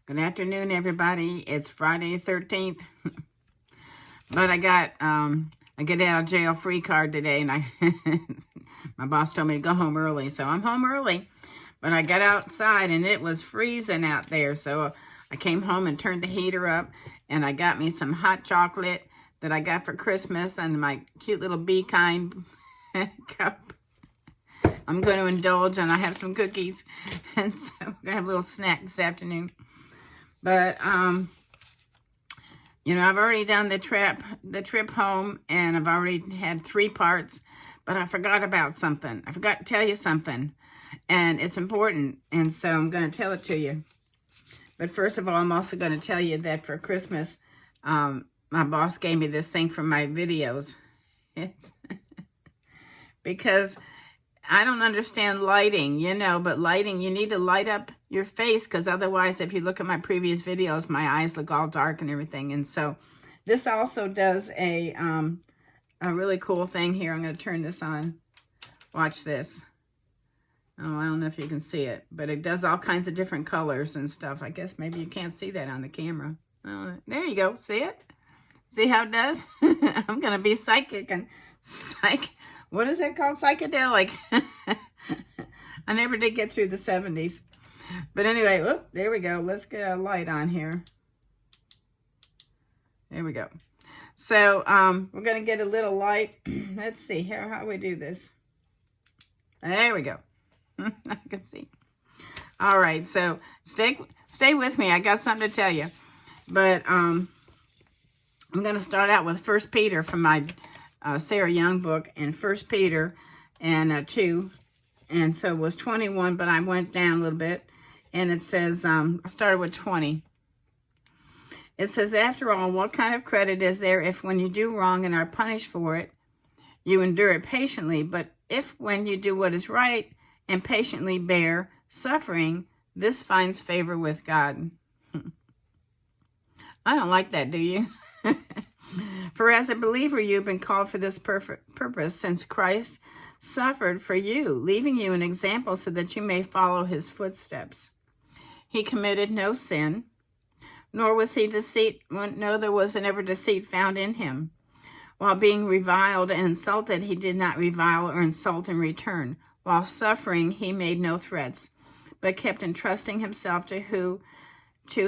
Good afternoon, everybody. It's Friday the 13th. But I got a get out of jail free card today, and my boss told me to go home early, so I'm home early. But I got outside, and it was freezing out there, so I came home and turned the heater up, and I got me some hot chocolate that I got for Christmas and my cute little Be Kind cup. I'm going to indulge, and I have some cookies, and so I'm going to have a little snack this afternoon. But, you know, I've already done the trip home, and I've already had 3 parts, but I forgot about something. I forgot to tell you something, and it's important, and so I'm going to tell it to you. But first of all, I'm also going to tell you that for Christmas, my boss gave me this thing for my videos. It's because I don't understand lighting, you know, but lighting, you need to light up your face, because otherwise, if you look at my previous videos, my eyes look all dark and everything. And so this also does a really cool thing here. I'm going to turn this on. Watch this. Oh, I don't know if you can see it, but it does all kinds of different colors and stuff. I guess maybe you can't see that on the camera. Oh, there you go. See it? See how it does? I'm going to be psychic and what is it called? Psychedelic. I never did get through the 70s. But anyway, whoop, there we go. Let's get a light on here. There we go. So we're going to get a little light. Let's see how we do this. There we go. I can see. All right, so stay with me. I got something to tell you. But I'm going to start out with 1 Peter from my Sarah Young book, and 1 Peter and 2. And so it was 21, but I went down a little bit. And it says, I started with 20. It says, after all, what kind of credit is there if when you do wrong and are punished for it, you endure it patiently? But if when you do what is right and patiently bear suffering, this finds favor with God. I don't like that, do you? For as a believer, you've been called for this purpose, since Christ suffered for you, leaving you an example so that you may follow his footsteps. He committed no sin, nor was he no, there was never deceit found in him. While being reviled and insulted, he did not revile or insult in return. While suffering, he made no threats, but kept entrusting himself to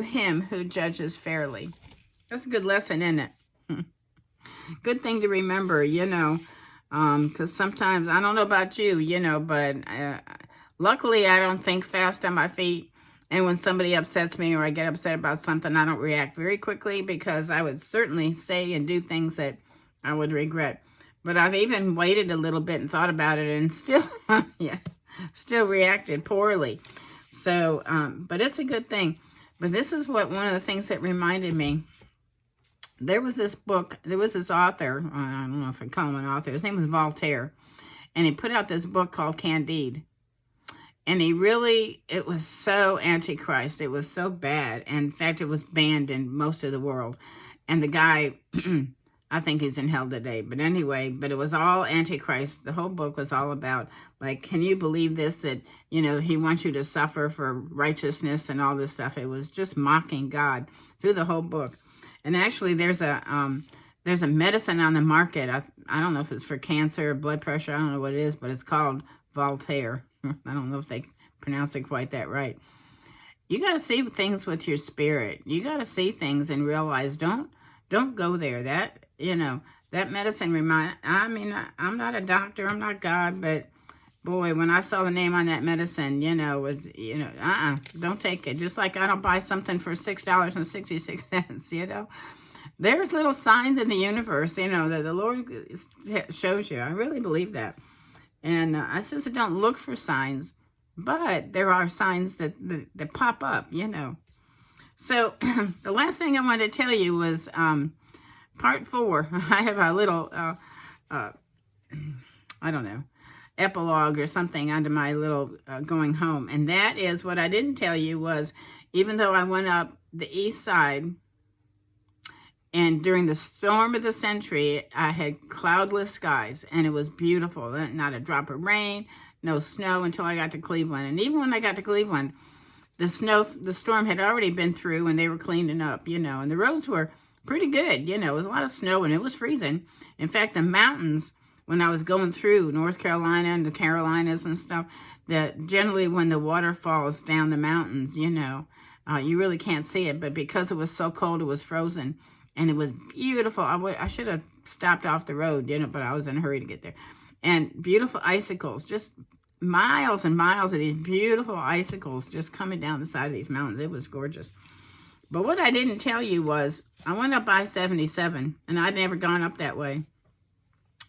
him who judges fairly. That's a good lesson, isn't it? Good thing to remember, you know, because sometimes, I don't know about you, you know, but luckily I don't think fast on my feet. And when somebody upsets me or I get upset about something, I don't react very quickly, because I would certainly say and do things that I would regret. But I've even waited a little bit and thought about it, and still, still reacted poorly. So, but it's a good thing. But this is one of the things that reminded me. There was this book, there was this author, I don't know if I call him an author, his name was Voltaire, and he put out this book called Candide. And it was so antichrist, it was so bad, and in fact, it was banned in most of the world. And the guy, I think he's in hell today, but anyway, but it was all antichrist. The whole book was all about, like, can you believe this, that, you know, he wants you to suffer for righteousness and all this stuff. It was just mocking God through the whole book. And actually, there's a medicine on the market. I don't know if it's for cancer or blood pressure. I don't know what it is, but it's called Voltaire. I don't know if they pronounce it quite that right. You got to see things with your spirit. You got to see things and realize, don't go there. That, you know, that medicine I'm not a doctor, I'm not God, but boy, when I saw the name on that medicine, you know, don't take it. Just like I don't buy something for $6.66, you know. There's little signs in the universe, you know, that the Lord shows you. I really believe that. And I says I don't look for signs, but there are signs that pop up, you know. So the last thing I wanted to tell you was part 4. I have a little, I don't know, epilogue or something under my little going home. And that is, what I didn't tell you was, even though I went up the east side, and during the storm of the century, I had cloudless skies, and it was beautiful. Not a drop of rain, no snow until I got to Cleveland. And even when I got to Cleveland, the storm had already been through and they were cleaning up, and the roads were pretty good. It was a lot of snow and it was freezing. In fact, the mountains, when I was going through North Carolina and the Carolinas and stuff, that generally when the water falls down the mountains, you really can't see it. But because it was so cold, it was frozen and it was beautiful. I should have stopped off the road, but I was in a hurry to get there. And beautiful icicles, just miles and miles of these beautiful icicles just coming down the side of these mountains. It was gorgeous. But what I didn't tell you was I went up I-77, and I'd never gone up that way.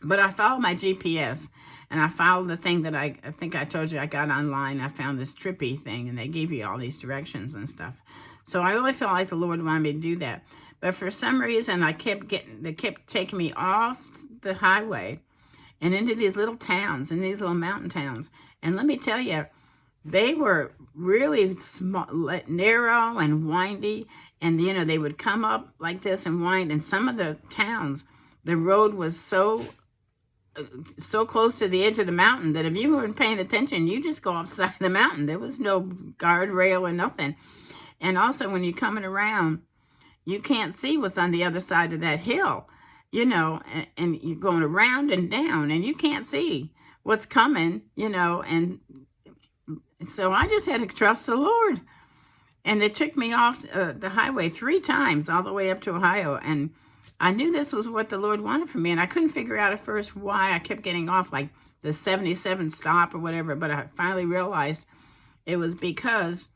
But I followed my GPS, and I followed the thing that I think I told you I got online. I found this Trippy thing, and they gave you all these directions and stuff. So I really felt like the Lord wanted me to do that. But for some reason, they kept taking me off the highway and into these little towns, and these little mountain towns. And let me tell you, they were really small, narrow and windy. And, they would come up like this and wind. And some of the towns, the road was so close to the edge of the mountain that if you weren't paying attention, you just go off the side of the mountain. There was no guardrail or nothing. And also, when you're coming around, you can't see what's on the other side of that hill. And you're going around and down, and you can't see what's coming, and so I just had to trust the Lord. And they took me off the highway 3 times, all the way up to Ohio, and I knew this was what the Lord wanted from me, and I couldn't figure out at first why I kept getting off, like the 77 stop or whatever, but I finally realized it was because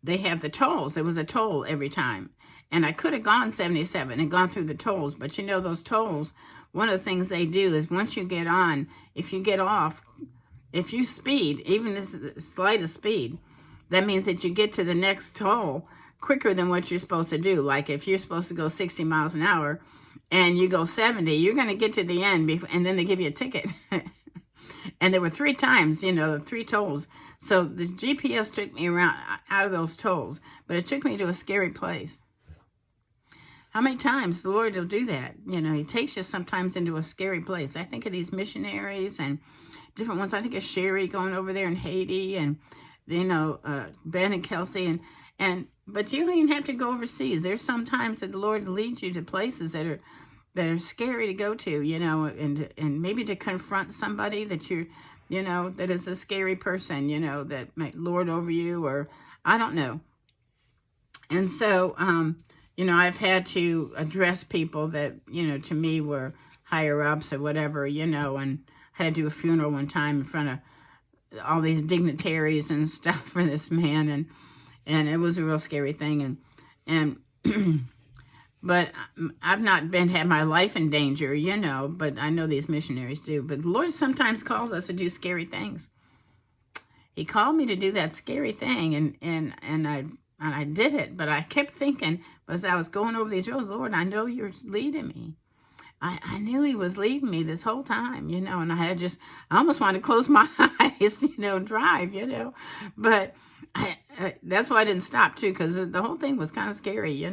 they have the tolls. There was a toll every time. And I could have gone 77 and gone through the tolls, but those tolls, one of the things they do is once you get on, if you get off, if you speed, even the slightest speed, that means that you get to the next toll quicker than what you're supposed to do. Like if you're supposed to go 60 miles an hour and you go 70, you're going to get to the end and then they give you a ticket. And there were 3 times, 3 tolls. So the GPS took me around out of those tolls, but it took me to a scary place. How many times the Lord will do that? He takes you sometimes into a scary place. I think of these missionaries and different ones. I think of Sherry going over there in Haiti, and Ben and Kelsey, but you don't even have to go overseas. There's sometimes that the Lord leads you to places that are scary to go to, and maybe to confront somebody that that is a scary person, that might lord over you, or I don't know. And so, I've had to address people that, to me were higher ups or whatever, and I had to do a funeral one time in front of all these dignitaries and stuff for this man, and it was a real scary thing, and but I've not had my life in danger, but I know these missionaries do. But the Lord sometimes calls us to do scary things. He called me to do that scary thing, and I did it, but I kept thinking as I was going over these roads, Lord, I know you're leading me. I knew he was leading me this whole time, and I almost wanted to close my eyes, drive, but that's why I didn't stop too, because the whole thing was kind of scary,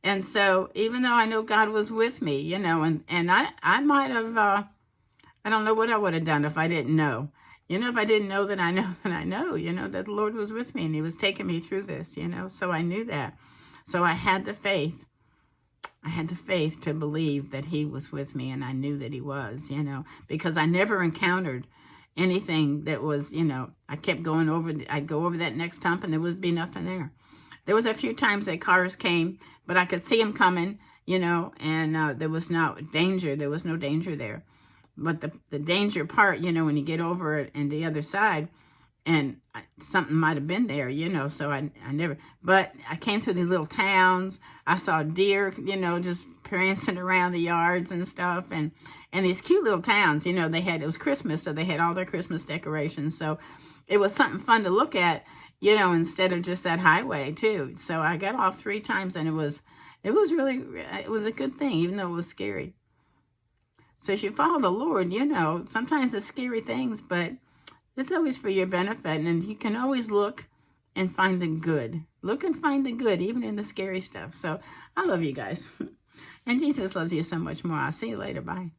and so even though I know God was with me, and I might have, I don't know what I would have done if I didn't know. If I didn't know that I know that I know, that the Lord was with me and he was taking me through this, so I knew that. So I had the faith. I had the faith to believe that he was with me, and I knew that he was, because I never encountered anything that was, I kept going over, I'd go over that next hump and there would be nothing there. There was a few times that cars came, but I could see them coming, and there was no danger. There was no danger there. But the danger part, when you get over it and the other side, and something might have been there, so I never, but I came through these little towns. I saw deer, just prancing around the yards and stuff, and these cute little towns, it was Christmas, so they had all their Christmas decorations, so it was something fun to look at, instead of just that highway too. So I got off 3 times, and it was a good thing, even though it was scary. So as you follow the Lord, sometimes it's scary things, but it's always for your benefit, and you can always look and find the good. Look and find the good, even in the scary stuff. So I love you guys. And Jesus loves you so much more. I'll see you later. Bye.